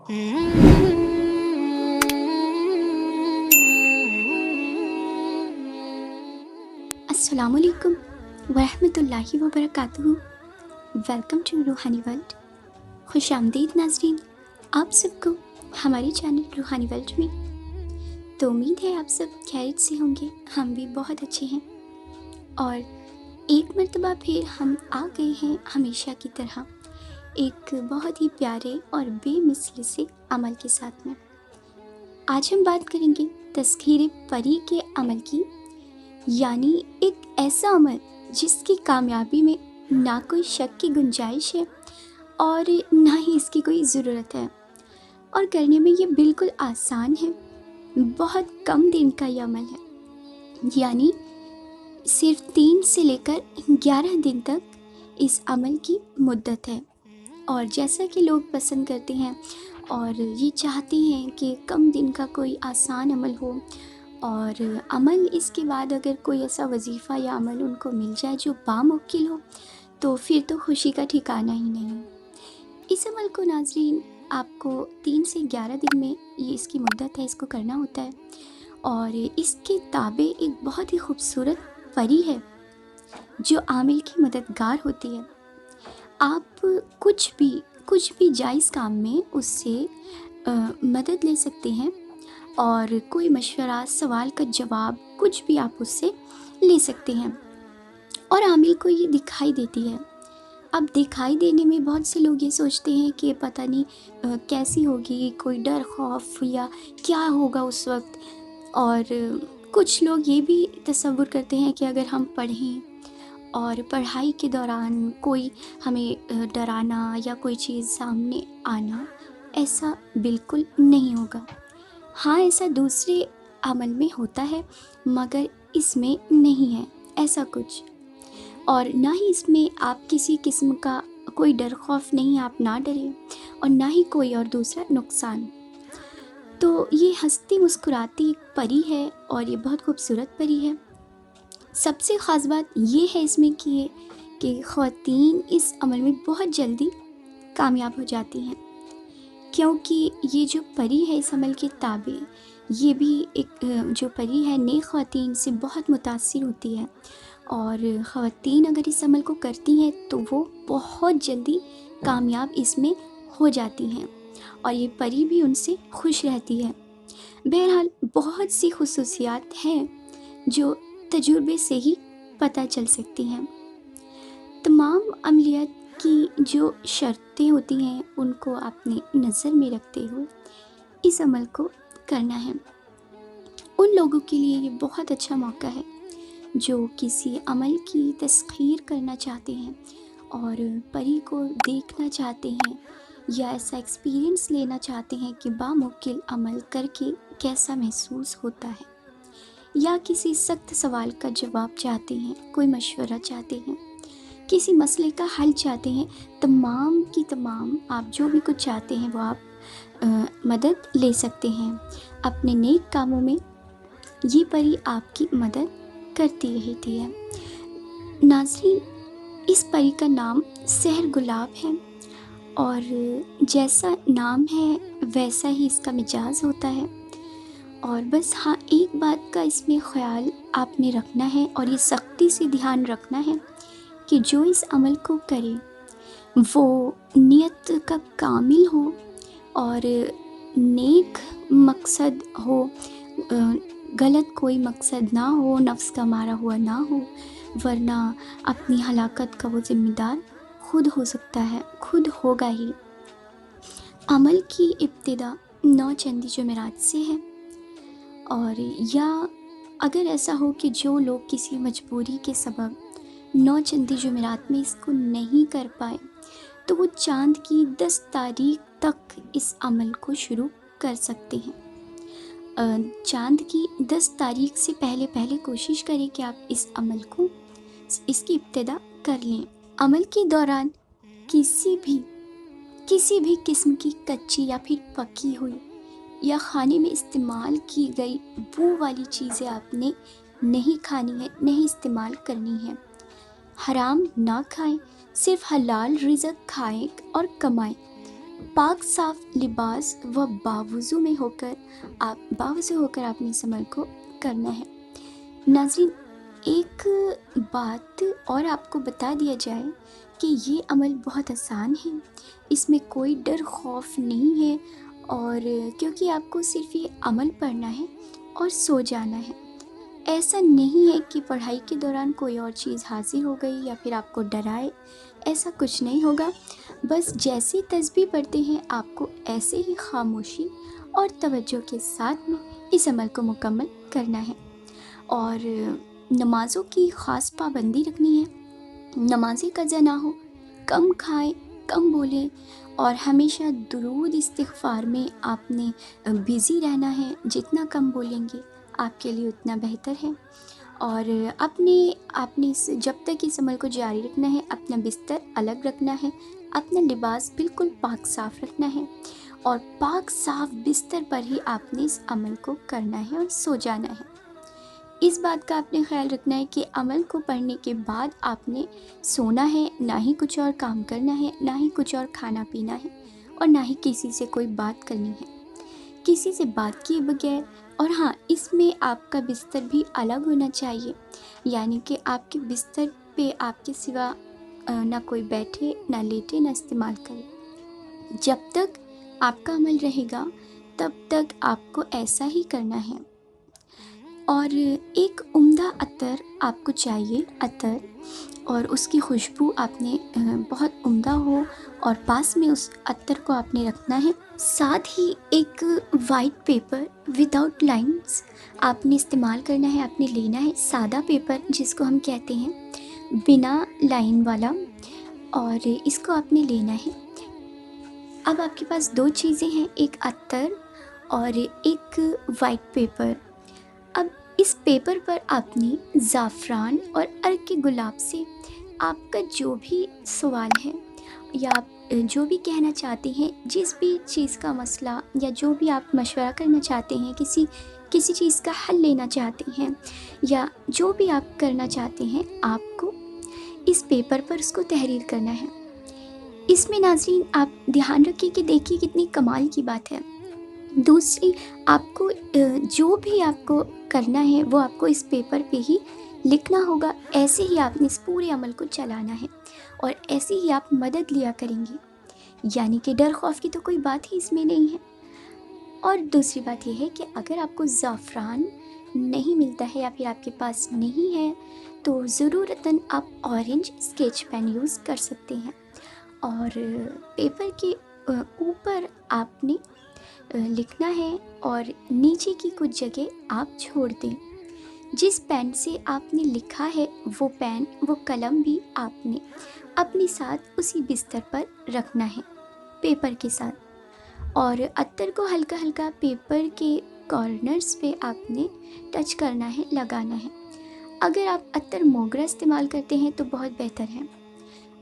अस्सलाम वालेकुम वरहमतुल्लाहि वबरकातुहू। वेलकम टू रूहानी वर्ल्ड। खुश आमदीद नाजरीन, आप सबको हमारे चैनल रूहानी वर्ल्ड में। तो उम्मीद है आप सब खैरियत से होंगे, हम भी बहुत अच्छे हैं। और एक मर्तबा फिर हम आ गए हैं हमेशा की तरह एक बहुत ही प्यारे और बेमिसल से अमल के साथ में। आज हम बात करेंगे तस्खीर परी के अमल की, यानी एक ऐसा अमल जिसकी कामयाबी में ना कोई शक की गुंजाइश है और ना ही इसकी कोई ज़रूरत है, और करने में ये बिल्कुल आसान है। बहुत कम दिन का ये अमल है, यानी सिर्फ 3 से लेकर 11 दिन तक इस अमल की मुद्दत है। और जैसा कि लोग पसंद करते हैं और ये चाहते हैं कि कम दिन का कोई आसान अमल हो, और अमल इसके बाद अगर कोई ऐसा वजीफ़ा या अमल उनको मिल जाए जो बामुश्किल हो, तो फिर तो खुशी का ठिकाना ही नहीं है। इस अमल को नाजरीन आपको 3 से 11 दिन में ये इसकी मुद्दत है, इसको करना होता है। और इसके ताबे एक बहुत ही खूबसूरत परी है जो आमिल की मददगार होती है। आप कुछ भी जायज़ काम में उससे मदद ले सकते हैं, और कोई मशवरा, सवाल का जवाब, कुछ भी आप उससे ले सकते हैं, और आमिल को ये दिखाई देती है। अब दिखाई देने में बहुत से लोग ये सोचते हैं कि पता नहीं कैसी होगी, कोई डर खौफ या क्या होगा उस वक्त। और कुछ लोग ये भी तसव्वुर करते हैं कि अगर हम पढ़ें और पढ़ाई के दौरान कोई हमें डराना या कोई चीज़ सामने आना, ऐसा बिल्कुल नहीं होगा। हाँ, ऐसा दूसरे अमल में होता है, मगर इसमें नहीं है ऐसा कुछ। और ना ही इसमें आप किसी किस्म का कोई डर खौफ नहीं, आप ना डरें, और ना ही कोई और दूसरा नुकसान। तो ये हंसती मुस्कुराती एक परी है, और ये बहुत खूबसूरत परी है। सबसे ख़ास बात ये है इसमें कि ख़वातीन इस अमल में बहुत जल्दी कामयाब हो जाती हैं, क्योंकि ये जो परी है इस अमल के ताबे, ये भी एक जो परी है नेक ख़वातीन से बहुत मुतासिर होती है। और ख़वातीन अगर इस अमल को करती हैं तो वो बहुत जल्दी कामयाब इसमें हो जाती हैं, और ये परी भी उनसे खुश रहती है। बहरहाल बहुत सी खुसूसियात हैं जो तजुर्बे से ही पता चल सकती हैं। तमाम अमलियत की जो शर्तें होती हैं उनको आपने नज़र में रखते हुए इस अमल को करना है। उन लोगों के लिए ये बहुत अच्छा मौका है जो किसी अमल की तस्खीर करना चाहते हैं और परी को देखना चाहते हैं, या ऐसा एक्सपीरियंस लेना चाहते हैं कि बामुश्किल अमल करके कैसा महसूस होता है, या किसी सख्त सवाल का जवाब चाहते हैं, कोई मशवरा चाहते हैं, किसी मसले का हल चाहते हैं। तमाम की तमाम आप जो भी कुछ चाहते हैं वो आप मदद ले सकते हैं अपने नेक कामों में। ये परी आपकी मदद करती रहती है। नाज़रीन, इस परी का नाम सहर गुलाब है, और जैसा नाम है वैसा ही इसका मिजाज होता है। और बस हाँ, एक बात का इसमें ख्याल आपने रखना है, और ये सख्ती से ध्यान रखना है कि जो इस अमल को करे वो नियत का कामिल हो और नेक मकसद हो, गलत कोई मकसद ना हो, नफ्स का मारा हुआ ना हो, वरना अपनी हलाकत का वो ज़िम्मेदार खुद हो सकता है, खुद होगा ही। अमल की इब्तिदा 9 चंदी जुमेरात से है, और या अगर ऐसा हो कि जो लोग किसी मजबूरी के सबब 9 चंदी जुमेरात में इसको नहीं कर पाए, तो वो चांद की 10 तारीख तक इस अमल को शुरू कर सकते हैं। चांद की 10 तारीख से पहले पहले कोशिश करें कि आप इस अमल को, इसकी इब्तिदा कर लें। अमल के दौरान किसी भी किस्म की कच्ची या फिर पकी हुई या खाने में इस्तेमाल की गई वो वाली चीज़ें आपने नहीं खानी है, नहीं इस्तेमाल करनी है। हराम ना खाएं, सिर्फ हलाल रिज़्क खाएं और कमाएं। पाक साफ लिबास व बावज़ू होकर आपने इस अमल को करना है। नाज़रीन, एक बात और आपको बता दिया जाए कि ये अमल बहुत आसान है, इसमें कोई डर खौफ नहीं है, और क्योंकि आपको सिर्फ ये अमल पढ़ना है और सो जाना है। ऐसा नहीं है कि पढ़ाई के दौरान कोई और चीज़ हाजिर हो गई या फिर आपको डराए, ऐसा कुछ नहीं होगा। बस जैसे तस्बीह पढ़ते हैं आपको ऐसे ही खामोशी और तवज्जो के साथ में इस अमल को मुकम्मल करना है। और नमाज़ों की ख़ास पाबंदी रखनी है, नमाज़ें कज़ा ना हो, कम खाएं, कम बोलें, और हमेशा दुरूद इस्तिग़फ़ार में आपने बिज़ी रहना है। जितना कम बोलेंगे आपके लिए उतना बेहतर है। और आपने जब तक इस अमल को जारी रखना है, अपना बिस्तर अलग रखना है, अपना लिबास बिल्कुल पाक साफ़ रखना है, और पाक साफ़ बिस्तर पर ही आपने इस अमल को करना है और सो जाना है। इस बात का आपने ख्याल रखना है कि अमल को पढ़ने के बाद आपने सोना है, ना ही कुछ और काम करना है, ना ही कुछ और खाना पीना है, और ना ही किसी से कोई बात करनी है, किसी से बात किए बगैर। और हाँ, इसमें आपका बिस्तर भी अलग होना चाहिए, यानी कि आपके बिस्तर पे आपके सिवा ना कोई बैठे, ना लेटे, ना इस्तेमाल करे। जब तक आपका अमल रहेगा तब तक आपको ऐसा ही करना है। और एक उम्दा अतर आपको चाहिए, अतर, और उसकी खुशबू आपने बहुत उम्दा हो, और पास में उस अतर को आपने रखना है। साथ ही एक वाइट पेपर विदाउट लाइंस आपने इस्तेमाल करना है, आपने लेना है सादा पेपर जिसको हम कहते हैं बिना लाइन वाला, और इसको आपने लेना है। अब आपके पास दो चीज़ें हैं, एक अतर और एक वाइट पेपर। अब इस पेपर पर आपने ज़ाफ़रान और अर्क के गुलाब से आपका जो भी सवाल है या आप जो भी कहना चाहते हैं, जिस भी चीज़ का मसला या जो भी आप मशवरा करना चाहते हैं, किसी चीज़ का हल लेना चाहते हैं, या जो भी आप करना चाहते हैं, आपको इस पेपर पर उसको तहरीर करना है। इसमें नाज़रीन आप ध्यान रखिए कि देखिए कितनी कमाल की बात है। दूसरी, आपको जो भी आपको करना है वो आपको इस पेपर पे ही लिखना होगा। ऐसे ही आपने इस पूरे अमल को चलाना है, और ऐसे ही आप मदद लिया करेंगे, यानी कि डर खौफ की तो कोई बात ही इसमें नहीं है। और दूसरी बात यह है कि अगर आपको ज़ाफ़रान नहीं मिलता है या फिर आपके पास नहीं है, तो ज़रूरतन आप ऑरेंज स्केच पेन यूज़ कर सकते हैं। और पेपर के ऊपर आपने लिखना है, और नीचे की कुछ जगह आप छोड़ दें। जिस पेन से आपने लिखा है वो पेन, वो कलम भी आपने अपने साथ उसी बिस्तर पर रखना है पेपर के साथ। और अत्तर को हल्का हल्का पेपर के कॉर्नर्स पे आपने टच करना है, लगाना है। अगर आप अत्तर मोगरा इस्तेमाल करते हैं तो बहुत बेहतर है।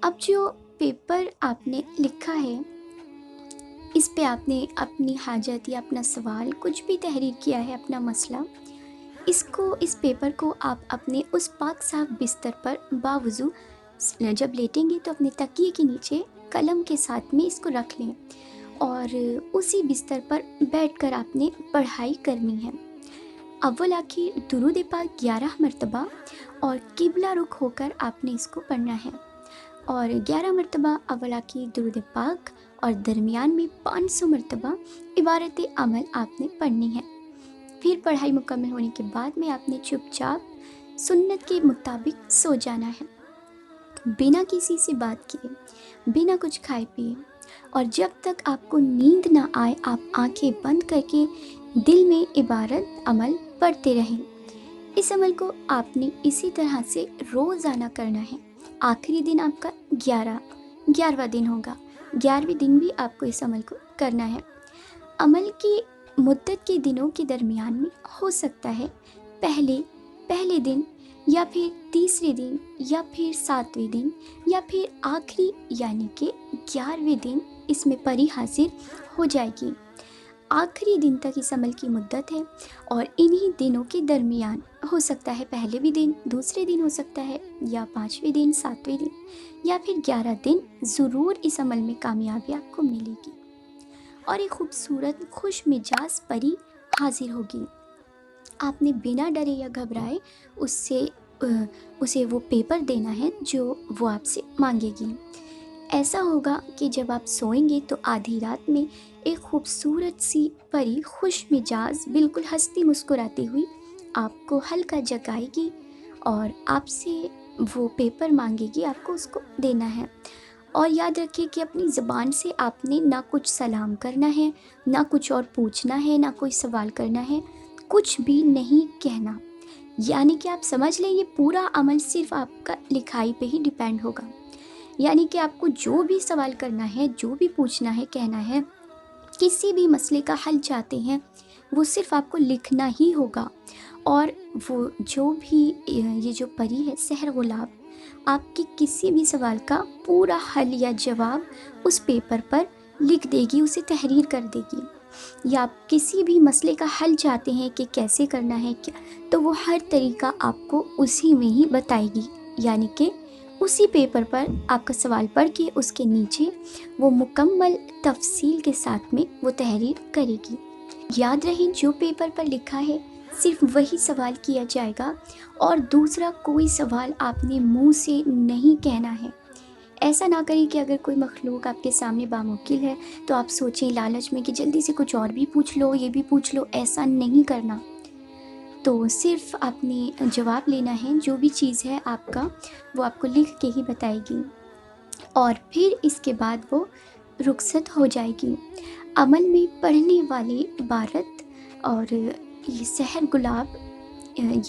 अब जो पेपर आपने लिखा है, इस पे आपने अपनी हाजत या अपना सवाल कुछ भी तहरीर किया है, अपना मसला, इस पेपर को आप अपने उस पाक साफ बिस्तर पर बावजू जब लेटेंगे तो अपने तकिए के नीचे कलम के साथ में इसको रख लें, और उसी बिस्तर पर बैठकर आपने पढ़ाई करनी है। अव्वल आखिर दुरूद पाक 11 मरतबा और किबला रुख होकर आपने इसको पढ़ना है, और 11 मरतबा अव्वल आखिर दुरूद पाक और दरमियान में 500 मरतबा इबारत अमल आपने पढ़नी है। फिर पढ़ाई मुकम्मल होने के बाद में आपने चुपचाप सुन्नत के मुताबिक सो जाना है, बिना किसी से बात किए, बिना कुछ खाए पिए। और जब तक आपको नींद ना आए आप आंखें बंद करके दिल में इबारत अमल पढ़ते रहें। इस अमल को आपने इसी तरह से रोज़ाना करना है। आखिरी दिन आपका 11वां दिन होगा, 11वें दिन भी आपको इस अमल को करना है। अमल की मुद्दत के दिनों के दरमियान में हो सकता है पहले दिन, या फिर तीसरे दिन, या फिर 7वें दिन, या फिर आखिरी यानी कि 11वें दिन इसमें परी हाजिर हो जाएगी। आखिरी दिन तक इस अमल की मुद्दत है, और इन्हीं दिनों के दरमियान हो सकता है पहले भी दिन, दूसरे दिन हो सकता है, या 5वें दिन, 7वें दिन, या फिर 11 दिन ज़रूर इस अमल में कामयाबी आपको मिलेगी। اور ایک خوبصورت خوش مزاج پری حاضر ہوگی۔ آپ نے بنا ڈرے یا گھبرائے اسے وہ پیپر دینا ہے جو وہ آپ سے مانگے گی۔ ایسا ہوگا کہ جب آپ سوئیں گے تو آدھی رات میں ایک خوبصورت سی پری خوش مزاج بالکل ہنستی مسکراتی ہوئی آپ کو ہلکا جگائے گی اور آپ سے وہ پیپر مانگے گی، آپ کو اس کو دینا ہے۔ اور یاد رکھیے کہ اپنی زبان سے آپ نے نہ کچھ سلام کرنا ہے، نہ کچھ اور پوچھنا ہے، نہ کوئی سوال کرنا ہے، کچھ بھی نہیں کہنا۔ یعنی کہ آپ سمجھ لیں یہ پورا عمل صرف آپ کا لکھائی پہ ہی ڈیپینڈ ہوگا۔ یعنی کہ آپ کو جو بھی سوال کرنا ہے، جو بھی پوچھنا ہے، کہنا ہے، کسی بھی مسئلے کا حل چاہتے ہیں، وہ صرف آپ کو لکھنا ہی ہوگا۔ اور وہ جو بھی یہ جو پری ہے سحر غلاب آپ کے کسی بھی سوال کا پورا حل یا جواب اس پیپر پر لکھ دے گی، اسے تحریر کر دے گی۔ یا آپ کسی بھی مسئلے کا حل چاہتے ہیں کہ کیسے کرنا ہے کیا، تو وہ ہر طریقہ آپ کو اسی میں ہی بتائے گی۔ یعنی کہ اسی پیپر پر آپ کا سوال پڑھ کے اس کے نیچے وہ مکمل تفصیل کے ساتھ میں وہ تحریر کرے گی۔ یاد رہے جو پیپر پر لکھا ہے صرف وہی سوال کیا جائے گا اور دوسرا کوئی سوال آپ نے منہ سے نہیں کہنا ہے۔ ایسا نہ کریں کہ اگر کوئی مخلوق آپ کے سامنے باموکل ہے تو آپ سوچیں لالچ میں کہ جلدی سے کچھ اور بھی پوچھ لو، یہ بھی پوچھ لو۔ ایسا نہیں کرنا۔ تو صرف آپ نے جواب لینا ہے، جو بھی چیز ہے آپ کا وہ آپ کو لکھ کے ہی بتائے گی اور پھر اس کے بعد وہ رخصت ہو جائے گی۔ عمل میں پڑھنے والی عبارت اور یہ سحر گلاب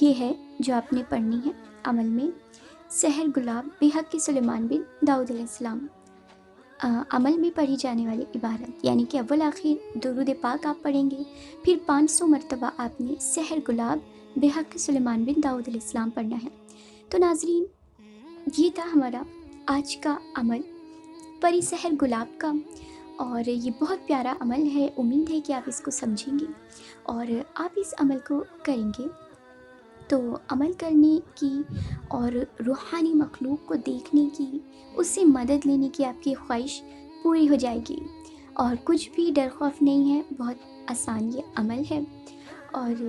یہ ہے جو آپ نے پڑھنی ہے عمل میں۔ سحر گلاب بحق سلیمان بن داؤد علیہ السلام، عمل میں پڑھی جانے والی عبارت، یعنی کہ اول آخر درود پاک آپ پڑھیں گے، پھر 500 مرتبہ آپ نے سحر گلاب بحق سلیمان بن داؤد علیہ السلام پڑھنا ہے۔ تو ناظرین، یہ تھا ہمارا آج کا عمل پری سحر گلاب کا، اور یہ بہت پیارا عمل ہے۔ امید ہے کہ آپ اس کو سمجھیں گے اور آپ اس عمل کو کریں گے تو عمل کرنے کی اور روحانی مخلوق کو دیکھنے کی، اس سے مدد لینے کی آپ کی خواہش پوری ہو جائے گی۔ اور کچھ بھی ڈر خوف نہیں ہے، بہت آسان یہ عمل ہے۔ اور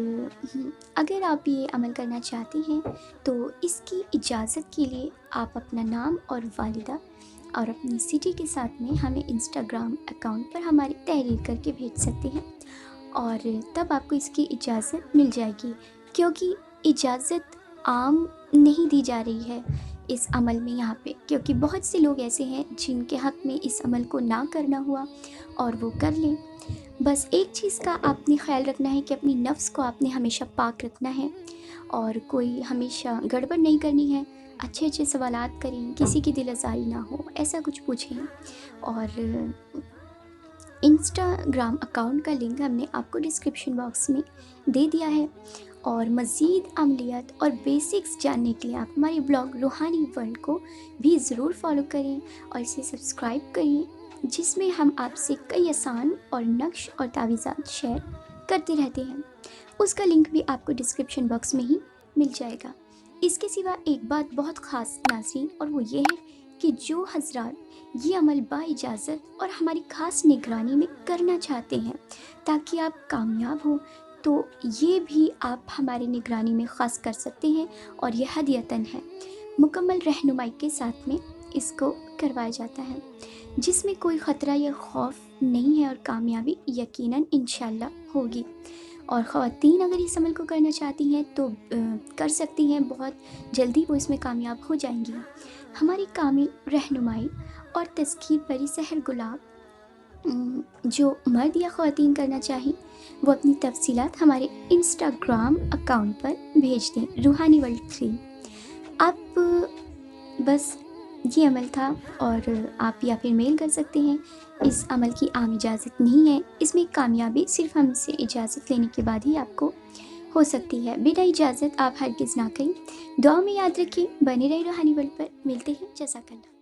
اگر آپ یہ عمل کرنا چاہتے ہیں تو اس کی اجازت کے لیے آپ اپنا نام اور والدہ اور اپنی سٹی کے ساتھ میں ہمیں انسٹاگرام اکاؤنٹ پر ہماری تحریر کر کے بھیج سکتے ہیں، اور تب آپ کو اس کی اجازت مل جائے گی، کیونکہ اجازت عام نہیں دی جا رہی ہے اس عمل میں یہاں پہ، کیونکہ بہت سے لوگ ایسے ہیں جن کے حق میں اس عمل کو نہ کرنا ہوا اور وہ کر لیں۔ بس ایک چیز کا آپ نے خیال رکھنا ہے کہ اپنی نفس کو آپ نے ہمیشہ پاک رکھنا ہے اور کوئی ہمیشہ گڑبڑ نہیں کرنی ہے۔ اچھے اچھے سوالات کریں، کسی کی دل آزاری نہ ہو، ایسا کچھ پوچھیں۔ اور انسٹاگرام اکاؤنٹ کا لنک ہم نے آپ کو ڈسکرپشن باکس میں دے دیا ہے، اور مزید عملیات اور بیسکس جاننے کے لیے آپ ہماری بلاگ روحانی ورلڈ کو بھی ضرور فالو کریں اور اسے سبسکرائب کریں، جس میں ہم آپ سے کئی آسان اور نقش اور تعویذات شیئر کرتے رہتے ہیں۔ اس کا لنک بھی آپ کو ڈسکرپشن باکس میں ہی مل جائے گا۔ اس کے سوا ایک بات بہت خاص ناظرین، اور وہ یہ ہے کہ جو حضرات یہ عمل با اجازت اور ہماری خاص نگرانی میں کرنا چاہتے ہیں تاکہ آپ کامیاب ہوں، تو یہ بھی آپ ہماری نگرانی میں خاص کر سکتے ہیں، اور یہ ہدیتاً ہے، مکمل رہنمائی کے ساتھ میں اس کو کروایا جاتا ہے، جس میں کوئی خطرہ یا خوف نہیں ہے، اور کامیابی یقیناً انشاءاللہ ہوگی۔ اور خواتین اگر اس عمل کو کرنا چاہتی ہیں تو کر سکتی ہیں، بہت جلدی وہ اس میں کامیاب ہو جائیں گی۔ ہماری کامل رہنمائی اور تذکیر پری سحر گلاب جو مرد یا خواتین کرنا چاہیں وہ اپنی تفصیلات ہمارے انسٹاگرام اکاؤنٹ پر بھیج دیں، روحانی ورلڈ 3۔ آپ بس یہ عمل تھا، اور آپ یا پھر میل کر سکتے ہیں۔ اس عمل کی عام اجازت نہیں ہے، اس میں کامیابی صرف ہم سے اجازت لینے کے بعد ہی آپ کو ہو سکتی ہے، بنا اجازت آپ ہرگز نہ کریں۔ دعا میں یاد رکھیں، بنے رہے روحانی ورلڈ پر۔ ملتے ہیں، جزاک اللہ۔